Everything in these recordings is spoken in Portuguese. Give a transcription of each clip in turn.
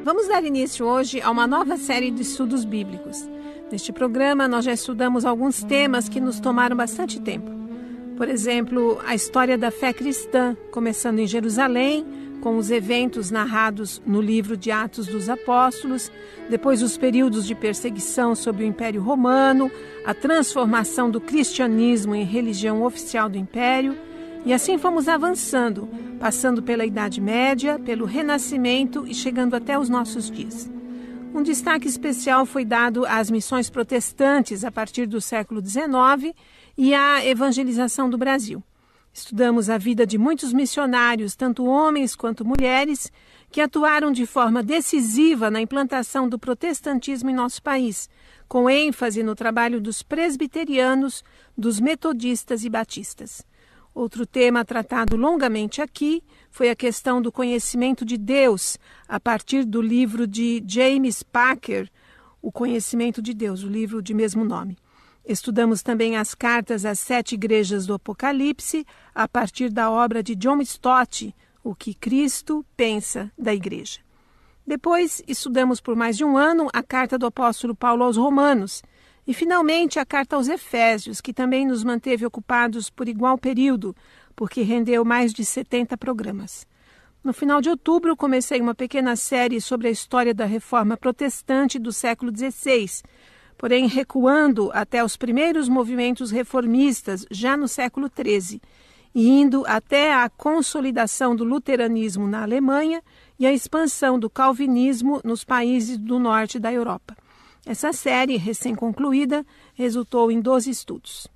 Vamos dar início hoje a uma nova série de estudos bíblicos. Neste programa, nós já estudamos alguns temas que nos tomaram bastante tempo. Por exemplo, a história da fé cristã, começando em Jerusalém, com os eventos narrados no livro de Atos dos Apóstolos, depois os períodos de perseguição sob o Império Romano, a transformação do cristianismo em religião oficial do Império, e assim fomos avançando, passando pela Idade Média, pelo Renascimento e chegando até os nossos dias. Um destaque especial foi dado às missões protestantes a partir do século XIX e à evangelização do Brasil. Estudamos a vida de muitos missionários, tanto homens quanto mulheres, que atuaram de forma decisiva na implantação do protestantismo em nosso país, com ênfase no trabalho dos presbiterianos, dos metodistas e batistas. Outro tema tratado longamente aqui foi a questão do conhecimento de Deus, a partir do livro de James Packer, O Conhecimento de Deus, o livro de mesmo nome. Estudamos também as cartas às 7 igrejas do Apocalipse, a partir da obra de John Stott, O que Cristo pensa da Igreja. Depois, estudamos por mais de um ano a carta do apóstolo Paulo aos Romanos, e, finalmente, a carta aos Efésios, que também nos manteve ocupados por igual período, porque rendeu mais de 70 programas. No final de outubro, comecei uma pequena série sobre a história da Reforma Protestante do século XVI, porém recuando até os primeiros movimentos reformistas, já no século XIII, e indo até a consolidação do luteranismo na Alemanha e a expansão do calvinismo nos países do norte da Europa. Essa série, recém-concluída, resultou em 12 estudos.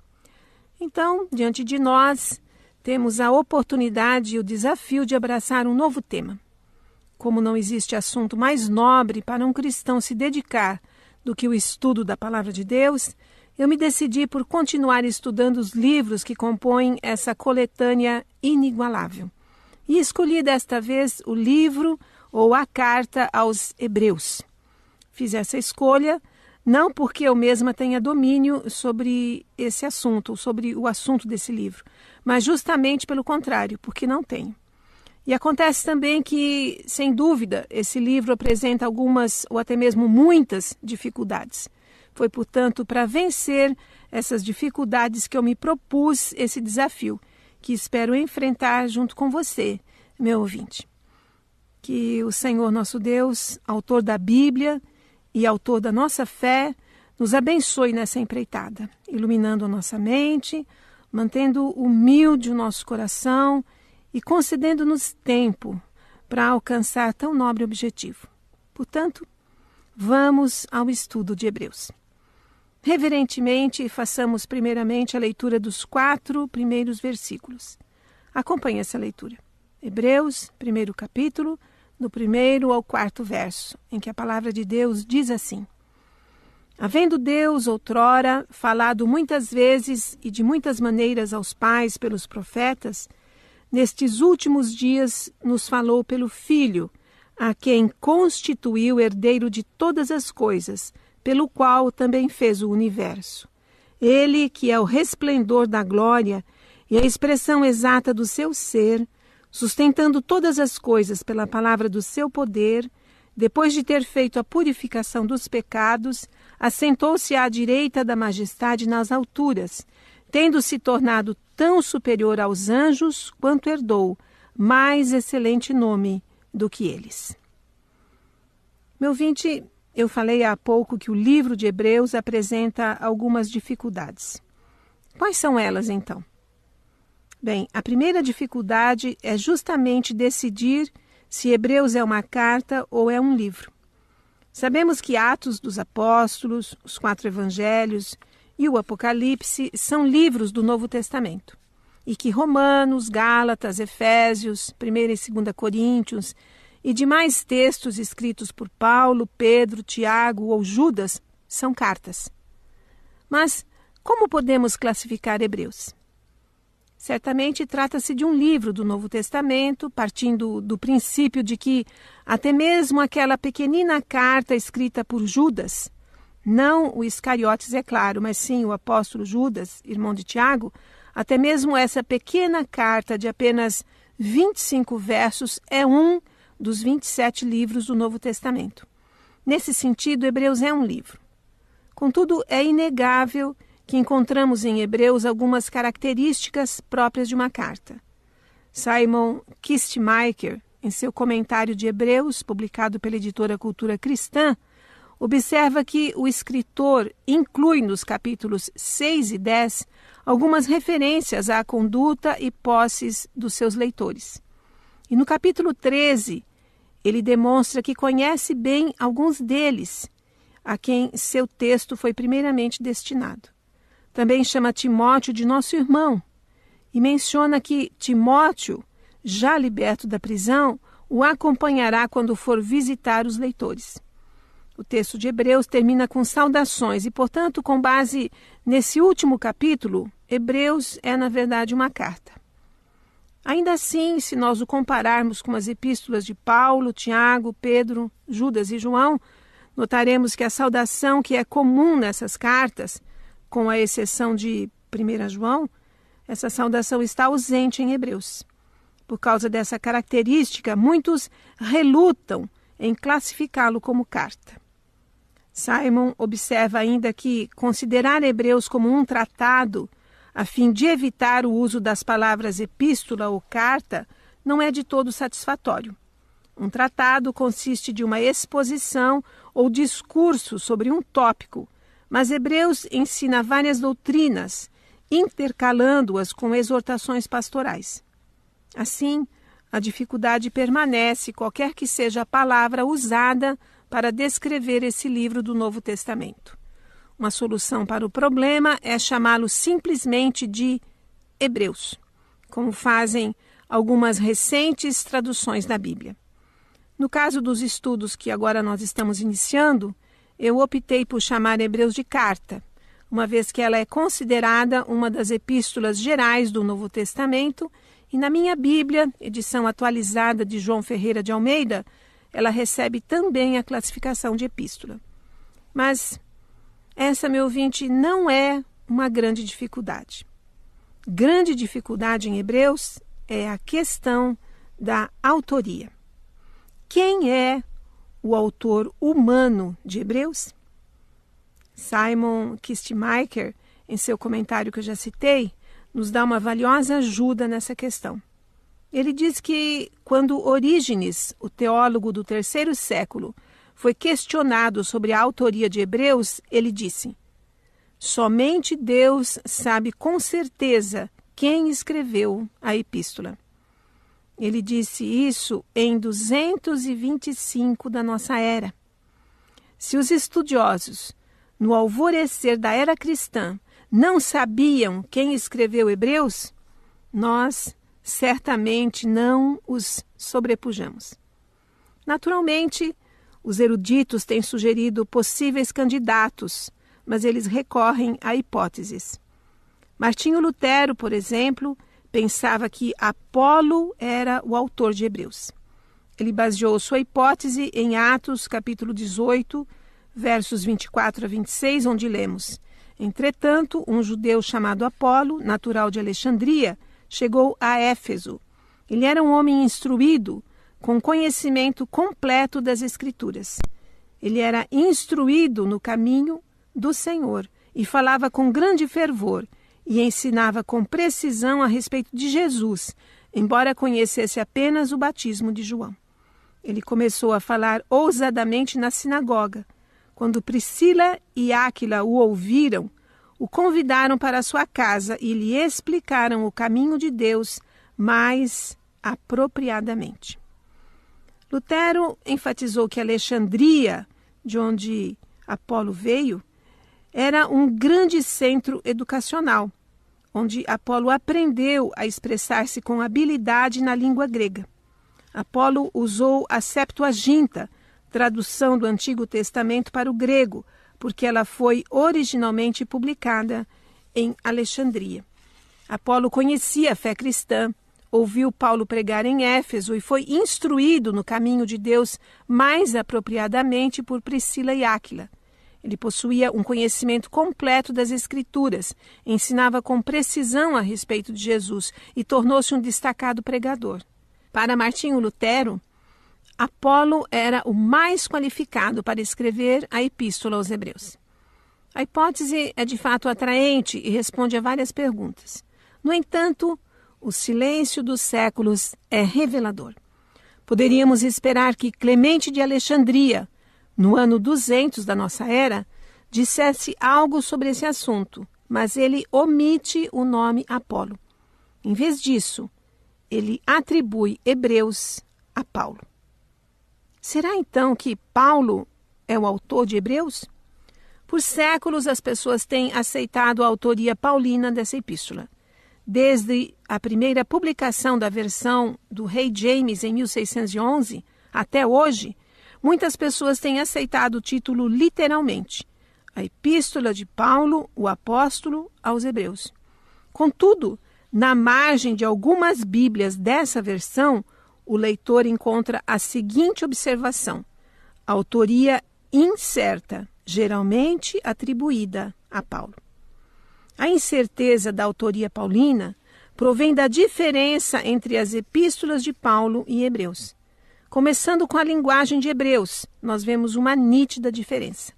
Então, diante de nós, temos a oportunidade e o desafio de abraçar um novo tema. Como não existe assunto mais nobre para um cristão se dedicar do que o estudo da Palavra de Deus, eu me decidi por continuar estudando os livros que compõem essa coletânea inigualável. E escolhi desta vez o livro ou a carta aos Hebreus. Fiz essa escolha não porque eu mesma tenha domínio sobre esse assunto, sobre o assunto desse livro, mas justamente pelo contrário, porque não tenho. E acontece também que, sem dúvida, esse livro apresenta algumas ou até mesmo muitas dificuldades. Foi, portanto, para vencer essas dificuldades que eu me propus esse desafio, que espero enfrentar junto com você, meu ouvinte. Que o Senhor nosso Deus, autor da Bíblia e autor da nossa fé, nos abençoe nessa empreitada, iluminando a nossa mente, mantendo humilde o nosso coração e concedendo-nos tempo para alcançar tão nobre objetivo. Portanto, vamos ao estudo de Hebreus. Reverentemente, façamos primeiramente a leitura dos 4 primeiros versículos. Acompanhe essa leitura. Hebreus, 1º capítulo, do 1º ao 4º verso, em que a palavra de Deus diz assim: Havendo Deus, outrora, falado muitas vezes e de muitas maneiras aos pais pelos profetas, nestes últimos dias nos falou pelo Filho, a quem constituiu herdeiro de todas as coisas, pelo qual também fez o universo. Ele, que é o resplendor da glória e a expressão exata do seu ser, sustentando todas as coisas pela palavra do seu poder, depois de ter feito a purificação dos pecados, assentou-se à direita da majestade nas alturas, tendo se tornado tão superior aos anjos quanto herdou mais excelente nome do que eles. Meu ouvinte, eu falei há pouco que o livro de Hebreus apresenta algumas dificuldades. Quais são elas, então? Bem, a primeira dificuldade é justamente decidir se Hebreus é uma carta ou é um livro. Sabemos que Atos dos Apóstolos, os 4 Evangelhos e o Apocalipse são livros do Novo Testamento, e que Romanos, Gálatas, Efésios, 1 e 2 Coríntios e demais textos escritos por Paulo, Pedro, Tiago ou Judas são cartas. Mas como podemos classificar Hebreus? Certamente trata-se de um livro do Novo Testamento, partindo do princípio de que até mesmo aquela pequenina carta escrita por Judas, não o Iscariotes, é claro, mas sim o apóstolo Judas, irmão de Tiago, até mesmo essa pequena carta de apenas 25 versos é um dos 27 livros do Novo Testamento. Nesse sentido, Hebreus é um livro. Contudo, é inegável que encontramos em Hebreus algumas características próprias de uma carta. Simon Kistemaker, em seu comentário de Hebreus, publicado pela editora Cultura Cristã, observa que o escritor inclui nos capítulos 6 e 10 algumas referências à conduta e posses dos seus leitores. E no capítulo 13, ele demonstra que conhece bem alguns deles, a quem seu texto foi primeiramente destinado. Também chama Timóteo de nosso irmão e menciona que Timóteo, já liberto da prisão, o acompanhará quando for visitar os leitores. O texto de Hebreus termina com saudações e, portanto, com base nesse último capítulo, Hebreus é, na verdade, uma carta. Ainda assim, se nós o compararmos com as epístolas de Paulo, Tiago, Pedro, Judas e João, notaremos que a saudação que é comum nessas cartas, com a exceção de 1 João, essa saudação está ausente em Hebreus. Por causa dessa característica, muitos relutam em classificá-lo como carta. Simon observa ainda que considerar Hebreus como um tratado, a fim de evitar o uso das palavras epístola ou carta, não é de todo satisfatório. Um tratado consiste de uma exposição ou discurso sobre um tópico, mas Hebreus ensina várias doutrinas, intercalando-as com exortações pastorais. Assim, a dificuldade permanece, qualquer que seja a palavra usada para descrever esse livro do Novo Testamento. Uma solução para o problema é chamá-lo simplesmente de Hebreus, como fazem algumas recentes traduções da Bíblia. No caso dos estudos que agora nós estamos iniciando, eu optei por chamar Hebreus de carta, uma vez que ela é considerada uma das epístolas gerais do Novo Testamento, e na minha Bíblia, edição atualizada de João Ferreira de Almeida, ela recebe também a classificação de epístola. Mas essa, meu ouvinte, não é uma grande dificuldade. Grande dificuldade em Hebreus é a questão da autoria. Quem é o autor humano de Hebreus? Simon Kistemaker, em seu comentário que eu já citei, nos dá uma valiosa ajuda nessa questão. Ele diz que quando Orígenes, o teólogo do 3º século, foi questionado sobre a autoria de Hebreus, ele disse: somente Deus sabe com certeza quem escreveu a epístola. Ele disse isso em 225 da nossa era. Se os estudiosos, no alvorecer da era cristã, não sabiam quem escreveu Hebreus, nós certamente não os sobrepujamos. Naturalmente, os eruditos têm sugerido possíveis candidatos, mas eles recorrem a hipóteses. Martinho Lutero, por exemplo, pensava que Apolo era o autor de Hebreus. Ele baseou sua hipótese em Atos, capítulo 18, versos 24 a 26, onde lemos: entretanto, um judeu chamado Apolo, natural de Alexandria, chegou a Éfeso. Ele era um homem instruído, com conhecimento completo das Escrituras. Ele era instruído no caminho do Senhor e falava com grande fervor e ensinava com precisão a respeito de Jesus, embora conhecesse apenas o batismo de João. Ele começou a falar ousadamente na sinagoga. Quando Priscila e Áquila o ouviram, o convidaram para sua casa e lhe explicaram o caminho de Deus mais apropriadamente. Lutero enfatizou que Alexandria, de onde Apolo veio, era um grande centro educacional, onde Apolo aprendeu a expressar-se com habilidade na língua grega. Apolo usou a Septuaginta, tradução do Antigo Testamento para o grego, porque ela foi originalmente publicada em Alexandria. Apolo conhecia a fé cristã, ouviu Paulo pregar em Éfeso e foi instruído no caminho de Deus mais apropriadamente por Priscila e Áquila. Ele possuía um conhecimento completo das Escrituras, ensinava com precisão a respeito de Jesus e tornou-se um destacado pregador. Para Martinho Lutero, Apolo era o mais qualificado para escrever a Epístola aos Hebreus. A hipótese é de fato atraente e responde a várias perguntas. No entanto, o silêncio dos séculos é revelador. Poderíamos esperar que Clemente de Alexandria, no ano 200 da nossa era, dissesse algo sobre esse assunto, mas ele omite o nome Apolo. Em vez disso, ele atribui Hebreus a Paulo. Será então que Paulo é o autor de Hebreus? Por séculos, as pessoas têm aceitado a autoria paulina dessa epístola. Desde a primeira publicação da versão do rei James em 1611 até hoje, muitas pessoas têm aceitado o título literalmente, a Epístola de Paulo, o Apóstolo, aos Hebreus. Contudo, na margem de algumas Bíblias dessa versão, o leitor encontra a seguinte observação: autoria incerta, geralmente atribuída a Paulo. A incerteza da autoria paulina provém da diferença entre as epístolas de Paulo e Hebreus. Começando com a linguagem de Hebreus, nós vemos uma nítida diferença.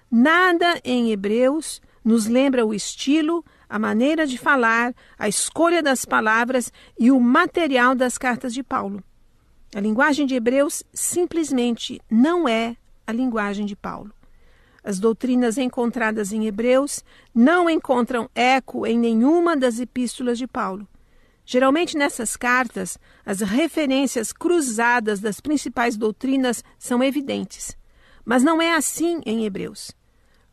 Nada em Hebreus nos lembra o estilo, a maneira de falar, a escolha das palavras e o material das cartas de Paulo. A linguagem de Hebreus simplesmente não é a linguagem de Paulo. As doutrinas encontradas em Hebreus não encontram eco em nenhuma das epístolas de Paulo. Geralmente nessas cartas, as referências cruzadas das principais doutrinas são evidentes. Mas não é assim em Hebreus.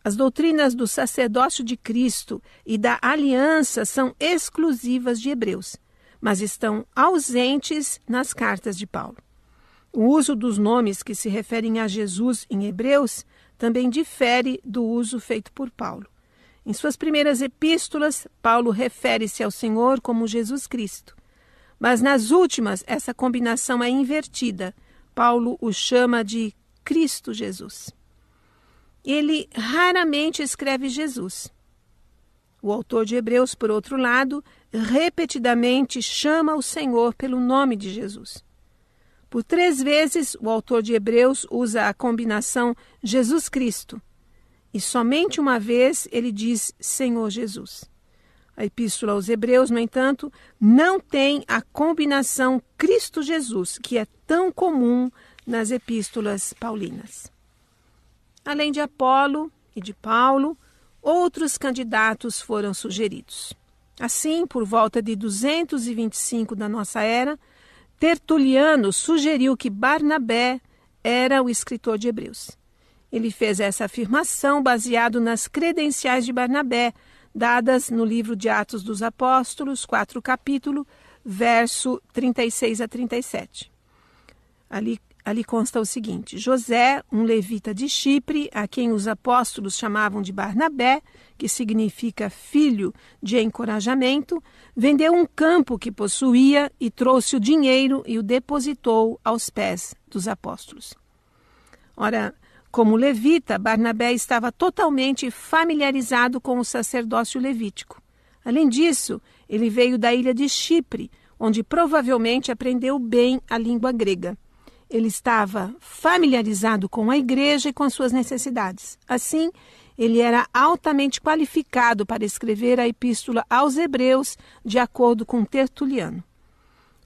As doutrinas do sacerdócio de Cristo e da aliança são exclusivas de Hebreus, mas estão ausentes nas cartas de Paulo. O uso dos nomes que se referem a Jesus em Hebreus também difere do uso feito por Paulo. Em suas primeiras epístolas, Paulo refere-se ao Senhor como Jesus Cristo. Mas nas últimas, essa combinação é invertida. Paulo o chama de Cristo Jesus. Ele raramente escreve Jesus. O autor de Hebreus, por outro lado, repetidamente chama o Senhor pelo nome de Jesus. Por 3 vezes, o autor de Hebreus usa a combinação Jesus Cristo. E somente uma vez ele diz Senhor Jesus. A Epístola aos Hebreus, no entanto, não tem a combinação Cristo Jesus, que é tão comum nas epístolas paulinas. Além de Apolo e de Paulo, outros candidatos foram sugeridos. Assim, por volta de 225 da nossa era, Tertuliano sugeriu que Barnabé era o escritor de Hebreus. Ele fez essa afirmação baseado nas credenciais de Barnabé, dadas no livro de Atos dos Apóstolos, 4 capítulo, verso 36 a 37. Ali consta o seguinte: José, um levita de Chipre, a quem os apóstolos chamavam de Barnabé, que significa filho de encorajamento, vendeu um campo que possuía e trouxe o dinheiro e o depositou aos pés dos apóstolos. Ora, como levita, Barnabé estava totalmente familiarizado com o sacerdócio levítico. Além disso, ele veio da ilha de Chipre, onde provavelmente aprendeu bem a língua grega. Ele estava familiarizado com a igreja e com as suas necessidades. Assim, ele era altamente qualificado para escrever a Epístola aos Hebreus, de acordo com Tertuliano.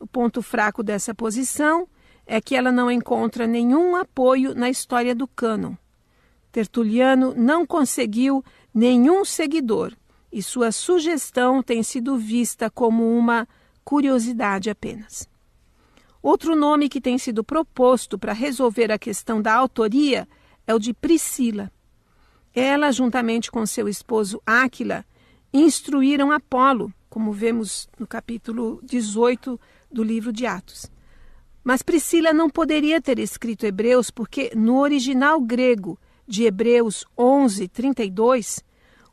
O ponto fraco dessa posição é que ela não encontra nenhum apoio na história do cânon. Tertuliano não conseguiu nenhum seguidor e sua sugestão tem sido vista como uma curiosidade apenas. Outro nome que tem sido proposto para resolver a questão da autoria é o de Priscila. Ela, juntamente com seu esposo Áquila, instruíram Apolo, como vemos no capítulo 18 do livro de Atos. Mas Priscila não poderia ter escrito Hebreus porque no original grego de Hebreus 11:32,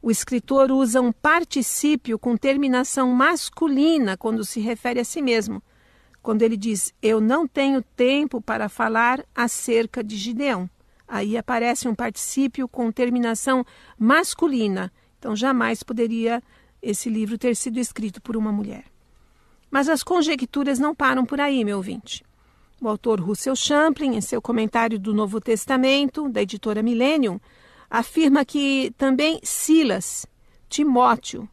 o escritor usa um particípio com terminação masculina quando se refere a si mesmo. Quando ele diz, eu não tenho tempo para falar acerca de Gideão. Aí aparece um particípio com terminação masculina. Então, jamais poderia esse livro ter sido escrito por uma mulher. Mas as conjecturas não param por aí, meu ouvinte. O autor Russell Champlin, em seu comentário do Novo Testamento, da editora Millennium, afirma que também Silas, Timóteo,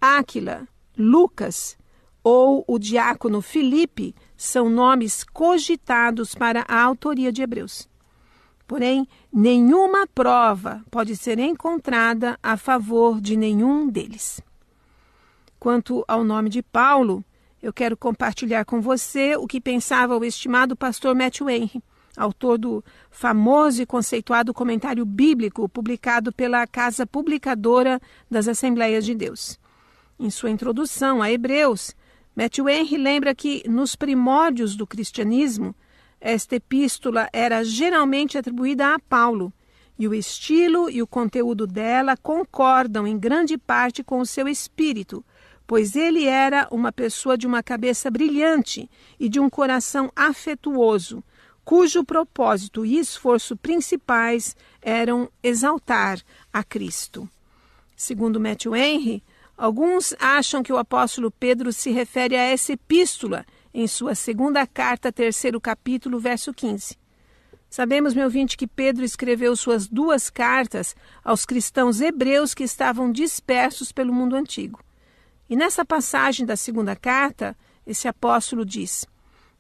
Áquila, Lucas ou o diácono Filipe são nomes cogitados para a autoria de Hebreus. Porém, nenhuma prova pode ser encontrada a favor de nenhum deles. Quanto ao nome de Paulo, eu quero compartilhar com você o que pensava o estimado pastor Matthew Henry, autor do famoso e conceituado comentário bíblico publicado pela Casa Publicadora das Assembleias de Deus. Em sua introdução a Hebreus, Matthew Henry lembra que, nos primórdios do cristianismo, esta epístola era geralmente atribuída a Paulo, e o estilo e o conteúdo dela concordam em grande parte com o seu espírito, pois ele era uma pessoa de uma cabeça brilhante e de um coração afetuoso, cujo propósito e esforço principais eram exaltar a Cristo. Segundo Matthew Henry, alguns acham que o apóstolo Pedro se refere a essa epístola em sua segunda carta, 3º capítulo, verso 15. Sabemos, meu ouvinte, que Pedro escreveu suas 2 cartas aos cristãos hebreus que estavam dispersos pelo mundo antigo. E nessa passagem da segunda carta, esse apóstolo diz: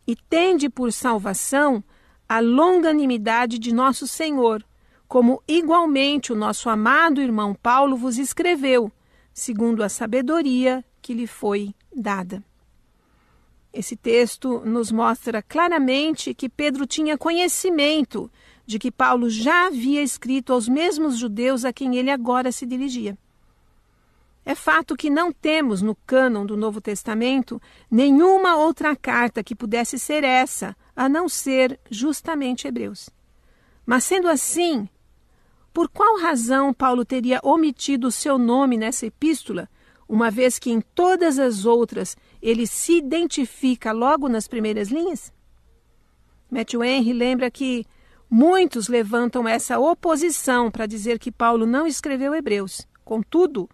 "E tende por salvação a longanimidade de nosso Senhor, como igualmente o nosso amado irmão Paulo vos escreveu, segundo a sabedoria que lhe foi dada." Esse texto nos mostra claramente que Pedro tinha conhecimento de que Paulo já havia escrito aos mesmos judeus a quem ele agora se dirigia. É fato que não temos no cânon do Novo Testamento nenhuma outra carta que pudesse ser essa, a não ser justamente Hebreus. Mas sendo assim, por qual razão Paulo teria omitido o seu nome nessa epístola, uma vez que em todas as outras ele se identifica logo nas primeiras linhas? Matthew Henry lembra que muitos levantam essa oposição para dizer que Paulo não escreveu Hebreus. Contudo,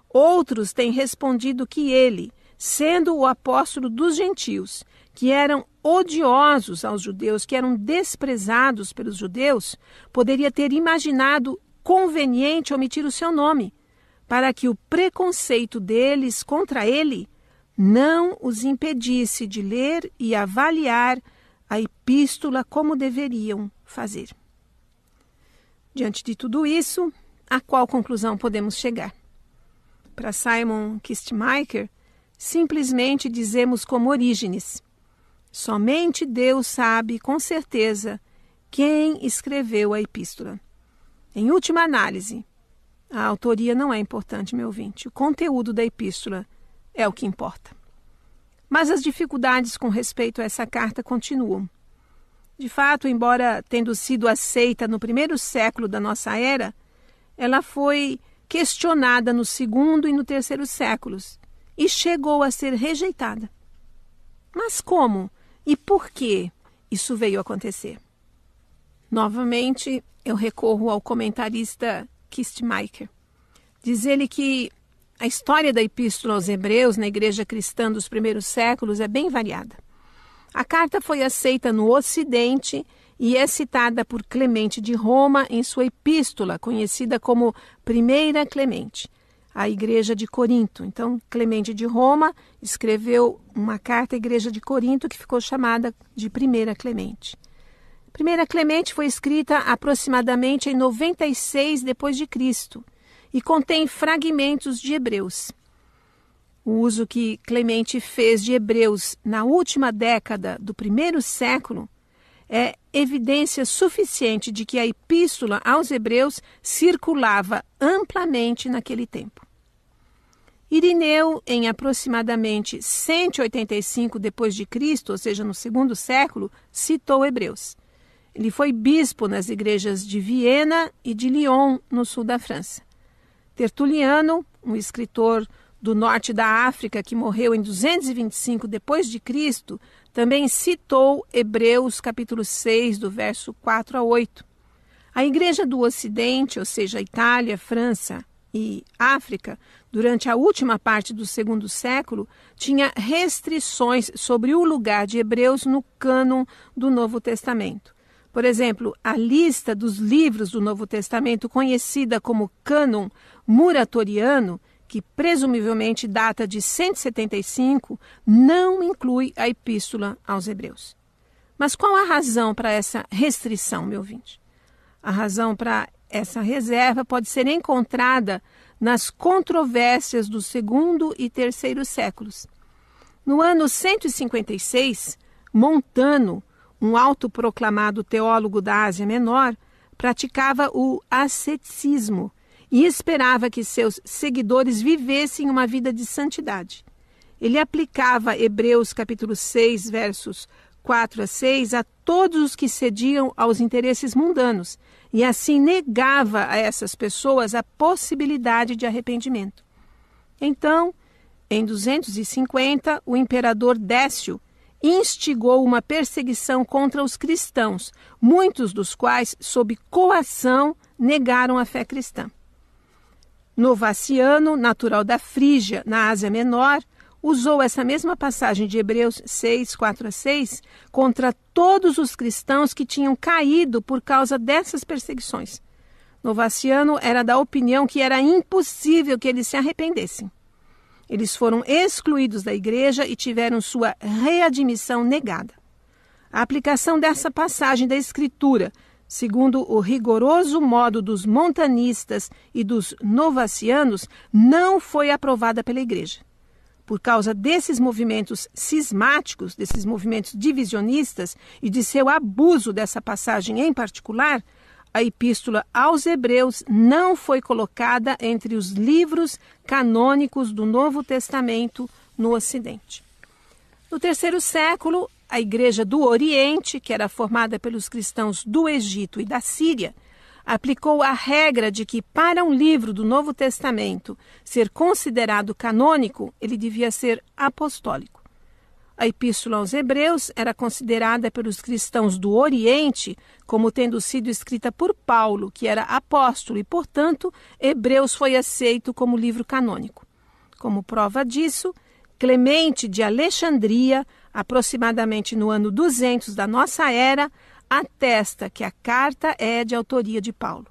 outros têm respondido que ele, sendo o apóstolo dos gentios, que eram odiosos aos judeus, que eram desprezados pelos judeus, poderia ter imaginado conveniente omitir o seu nome, para que o preconceito deles contra ele não os impedisse de ler e avaliar a epístola como deveriam fazer. Diante de tudo isso, a qual conclusão podemos chegar? Para Simon Kistemaker, simplesmente dizemos como Orígenes: somente Deus sabe com certeza quem escreveu a epístola. Em última análise, a autoria não é importante, meu ouvinte. O conteúdo da epístola é o que importa. Mas as dificuldades com respeito a essa carta continuam. De fato, embora tendo sido aceita no 1º século da nossa era, ela foi questionada no 2º e no 3º séculos e chegou a ser rejeitada. Mas como e por que isso veio acontecer? Novamente, eu recorro ao comentarista Kistemaker. Diz ele que a história da Epístola aos Hebreus na igreja cristã dos primeiros séculos é bem variada. A carta foi aceita no Ocidente e é citada por Clemente de Roma em sua epístola, conhecida como Primeira Clemente, à igreja de Corinto. Então, Clemente de Roma escreveu uma carta à igreja de Corinto que ficou chamada de Primeira Clemente. Primeira Clemente foi escrita aproximadamente em 96 d.C. e contém fragmentos de Hebreus. O uso que Clemente fez de Hebreus na última década do 1º século é evidência suficiente de que a epístola aos Hebreus circulava amplamente naquele tempo. Irineu, em aproximadamente 185 d.C., ou seja, no 2º século, citou Hebreus. Ele foi bispo nas igrejas de Viena e de Lyon, no sul da França. Tertuliano, um escritor do norte da África que morreu em 225 d.C., também citou Hebreus capítulo 6, do verso 4 a 8. A igreja do Ocidente, ou seja, Itália, França e África, durante a última parte do segundo século, tinha restrições sobre o lugar de Hebreus no cânon do Novo Testamento. Por exemplo, a lista dos livros do Novo Testamento, conhecida como cânon muratoriano, que presumivelmente data de 175, não inclui a Epístola aos Hebreus. Mas qual a razão para essa restrição, meu ouvinte? A razão para essa reserva pode ser encontrada nas controvérsias do segundo e terceiro séculos. No ano 156, Montano, um autoproclamado teólogo da Ásia Menor, praticava o asceticismo e esperava que seus seguidores vivessem uma vida de santidade. Ele aplicava Hebreus capítulo 6, versos 4 a 6 a todos os que cediam aos interesses mundanos e assim negava a essas pessoas a possibilidade de arrependimento. Então, em 250, o imperador Décio instigou uma perseguição contra os cristãos, muitos dos quais, sob coação, negaram a fé cristã. Novaciano, natural da Frígia, na Ásia Menor, usou essa mesma passagem de Hebreus 6, 4 a 6 contra todos os cristãos que tinham caído por causa dessas perseguições. Novaciano era da opinião que era impossível que eles se arrependessem. Eles foram excluídos da igreja e tiveram sua readmissão negada. A aplicação dessa passagem da Escritura, segundo o rigoroso modo dos montanistas e dos novacianos, não foi aprovada pela igreja. Por causa desses movimentos cismáticos, desses movimentos divisionistas e de seu abuso dessa passagem em particular, a Epístola aos Hebreus não foi colocada entre os livros canônicos do Novo Testamento no Ocidente. No terceiro século, a Igreja do Oriente, que era formada pelos cristãos do Egito e da Síria, aplicou a regra de que, para um livro do Novo Testamento ser considerado canônico, ele devia ser apostólico. A Epístola aos Hebreus era considerada pelos cristãos do Oriente como tendo sido escrita por Paulo, que era apóstolo, e, portanto, Hebreus foi aceito como livro canônico. Como prova disso, Clemente de Alexandria, aproximadamente no ano 200 da nossa era, atesta que a carta é de autoria de Paulo.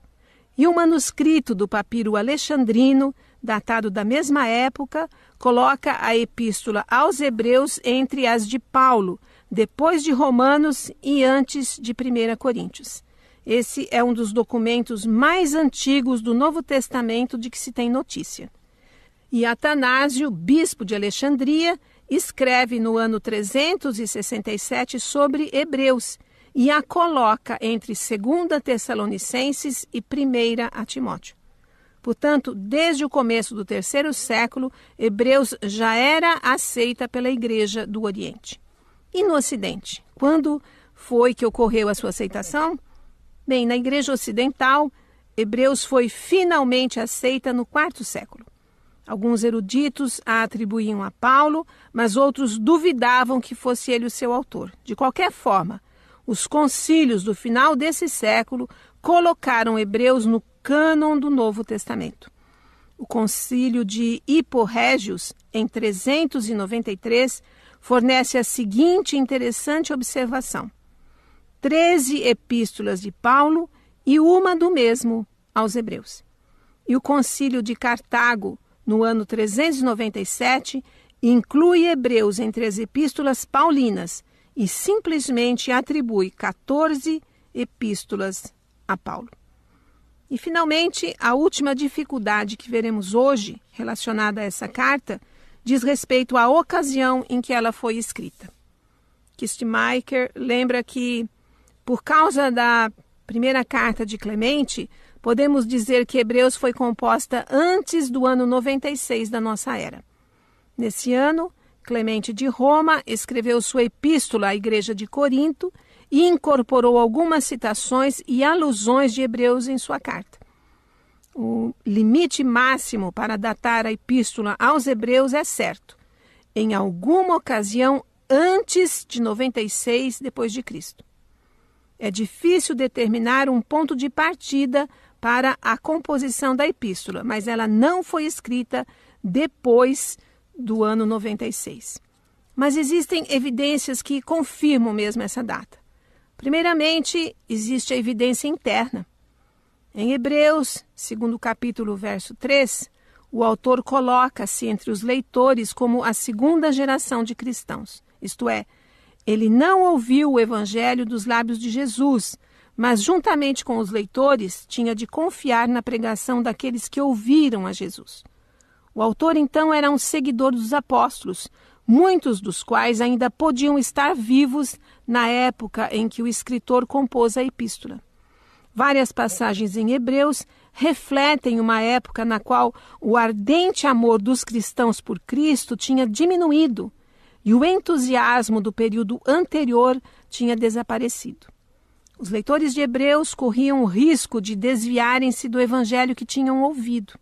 E o manuscrito do papiro alexandrino, datado da mesma época, coloca a Epístola aos Hebreus entre as de Paulo, depois de Romanos e antes de 1 Coríntios. Esse é um dos documentos mais antigos do Novo Testamento de que se tem notícia. E Atanásio, bispo de Alexandria, escreve no ano 367 sobre Hebreus e a coloca entre 2 Tessalonicenses e 1 Timóteo. Portanto, desde o começo do terceiro século, Hebreus já era aceita pela Igreja do Oriente. E no Ocidente? Quando foi que ocorreu a sua aceitação? Bem, na Igreja Ocidental, Hebreus foi finalmente aceita no quarto século. Alguns eruditos a atribuíam a Paulo, mas outros duvidavam que fosse ele o seu autor. De qualquer forma, os concílios do final desse século colocaram Hebreus no cânon do Novo Testamento. O concílio de Hippo-Régios, em 393, fornece a seguinte interessante observação: 13 epístolas de Paulo e uma do mesmo aos Hebreus. E o concílio de Cartago, no ano 397, inclui Hebreus entre as epístolas paulinas e simplesmente atribui 14 epístolas a Paulo. E, finalmente, a última dificuldade que veremos hoje, relacionada a essa carta, diz respeito à ocasião em que ela foi escrita. Kistemaker lembra que, por causa da primeira carta de Clemente, podemos dizer que Hebreus foi composta antes do ano 96 da nossa era. Nesse ano, Clemente de Roma escreveu sua epístola à Igreja de Corinto e incorporou algumas citações e alusões de Hebreus em sua carta. O limite máximo para datar a epístola aos Hebreus é certo: em alguma ocasião antes de 96 depois de Cristo. É difícil determinar um ponto de partida para a composição da epístola, mas ela não foi escrita depois do ano 96. Mas existem evidências que confirmam mesmo essa data. Primeiramente, existe a evidência interna. Em Hebreus, segundo capítulo, verso 3, o autor coloca-se entre os leitores como a segunda geração de cristãos. Isto é, ele não ouviu o evangelho dos lábios de Jesus, mas juntamente com os leitores tinha de confiar na pregação daqueles que ouviram a Jesus. O autor, então, era um seguidor dos apóstolos, muitos dos quais ainda podiam estar vivos na época em que o escritor compôs a epístola. Várias passagens em Hebreus refletem uma época na qual o ardente amor dos cristãos por Cristo tinha diminuído e o entusiasmo do período anterior tinha desaparecido. Os leitores de Hebreus corriam o risco de desviarem-se do evangelho que tinham ouvido.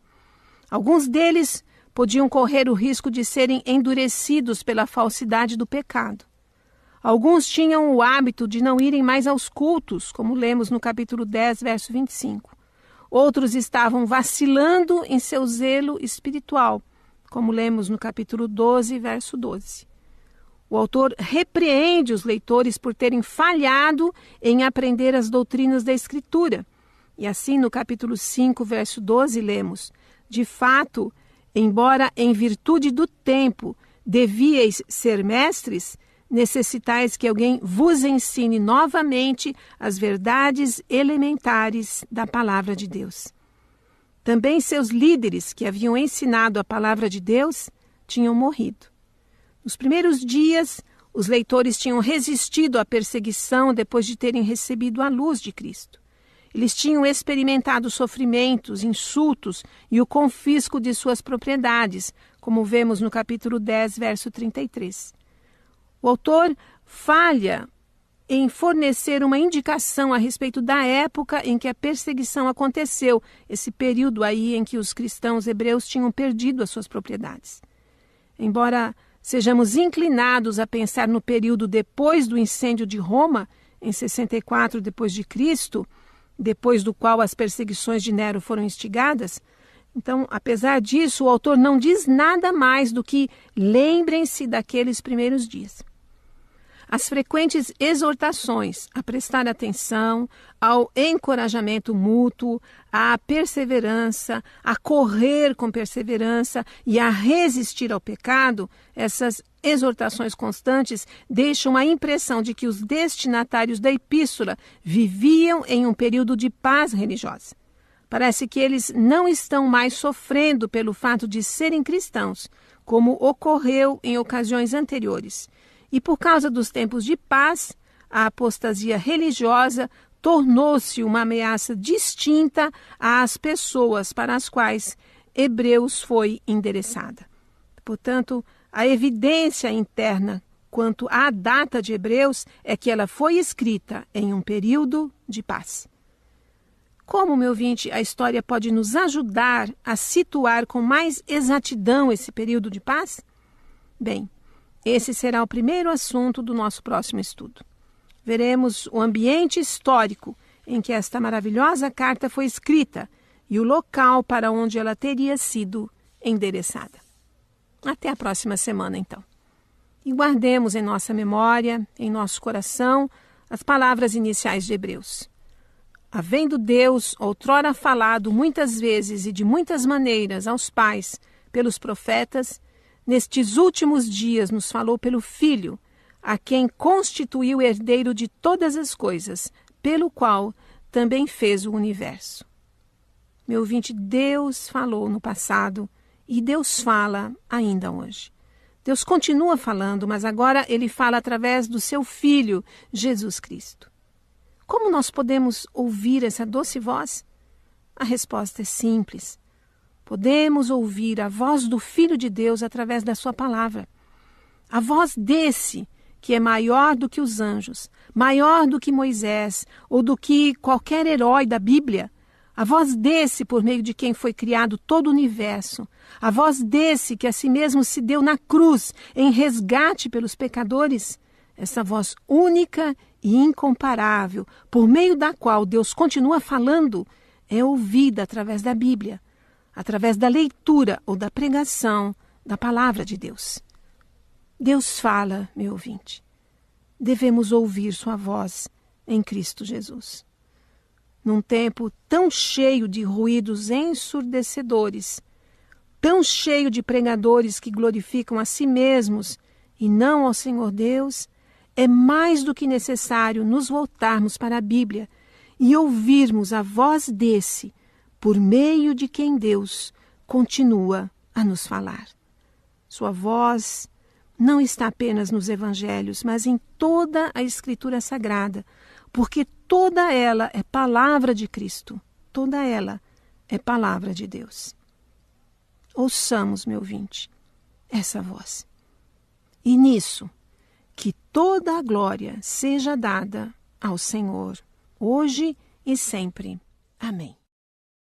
Alguns deles podiam correr o risco de serem endurecidos pela falsidade do pecado. Alguns tinham o hábito de não irem mais aos cultos, como lemos no capítulo 10, verso 25. Outros estavam vacilando em seu zelo espiritual, como lemos no capítulo 12, verso 12. O autor repreende os leitores por terem falhado em aprender as doutrinas da Escritura. E assim, no capítulo 5, verso 12, lemos: de fato, embora em virtude do tempo devíeis ser mestres, necessitais que alguém vos ensine novamente as verdades elementares da palavra de Deus. Também seus líderes, que haviam ensinado a palavra de Deus, tinham morrido. Nos primeiros dias, os leitores tinham resistido à perseguição depois de terem recebido a luz de Cristo. Eles tinham experimentado sofrimentos, insultos e o confisco de suas propriedades, como vemos no capítulo 10, verso 33. O autor falha em fornecer uma indicação a respeito da época em que a perseguição aconteceu, esse período aí em que os cristãos hebreus tinham perdido as suas propriedades. Embora sejamos inclinados a pensar no período depois do incêndio de Roma, em 64 depois de Cristo, depois do qual as perseguições de Nero foram instigadas, então, apesar disso, o autor não diz nada mais do que lembrem-se daqueles primeiros dias. As frequentes exortações a prestar atenção, ao encorajamento mútuo, à perseverança, a correr com perseverança e a resistir ao pecado, essas exortações constantes deixam a impressão de que os destinatários da epístola viviam em um período de paz religiosa. Parece que eles não estão mais sofrendo pelo fato de serem cristãos, como ocorreu em ocasiões anteriores. E por causa dos tempos de paz, a apostasia religiosa tornou-se uma ameaça distinta às pessoas para as quais Hebreus foi endereçada. Portanto, a evidência interna quanto à data de Hebreus é que ela foi escrita em um período de paz. Como, meu ouvinte, a história pode nos ajudar a situar com mais exatidão esse período de paz? Bem, esse será o primeiro assunto do nosso próximo estudo. Veremos o ambiente histórico em que esta maravilhosa carta foi escrita e o local para onde ela teria sido endereçada. Até a próxima semana, então. E guardemos em nossa memória, em nosso coração, as palavras iniciais de Hebreus. Havendo Deus outrora falado muitas vezes e de muitas maneiras aos pais pelos profetas, nestes últimos dias nos falou pelo Filho, a quem constituiu herdeiro de todas as coisas, pelo qual também fez o universo. Meu ouvinte, Deus falou no passado e Deus fala ainda hoje. Deus continua falando, mas agora Ele fala através do seu Filho, Jesus Cristo. Como nós podemos ouvir essa doce voz? A resposta é simples. Podemos ouvir a voz do Filho de Deus através da sua palavra. A voz desse que é maior do que os anjos, maior do que Moisés ou do que qualquer herói da Bíblia. A voz desse por meio de quem foi criado todo o universo. A voz desse que a si mesmo se deu na cruz em resgate pelos pecadores. Essa voz única e incomparável, por meio da qual Deus continua falando, é ouvida através da Bíblia. através da leitura ou da pregação da palavra de Deus. Deus fala, meu ouvinte. Devemos ouvir sua voz em Cristo Jesus. Num tempo tão cheio de ruídos ensurdecedores, tão cheio de pregadores que glorificam a si mesmos e não ao Senhor Deus, é mais do que necessário nos voltarmos para a Bíblia e ouvirmos a voz desse, por meio de quem Deus continua a nos falar. Sua voz não está apenas nos evangelhos, mas em toda a Escritura Sagrada, porque toda ela é palavra de Cristo, toda ela é palavra de Deus. Ouçamos, meu ouvinte, essa voz. E nisso, que toda a glória seja dada ao Senhor, hoje e sempre. Amém.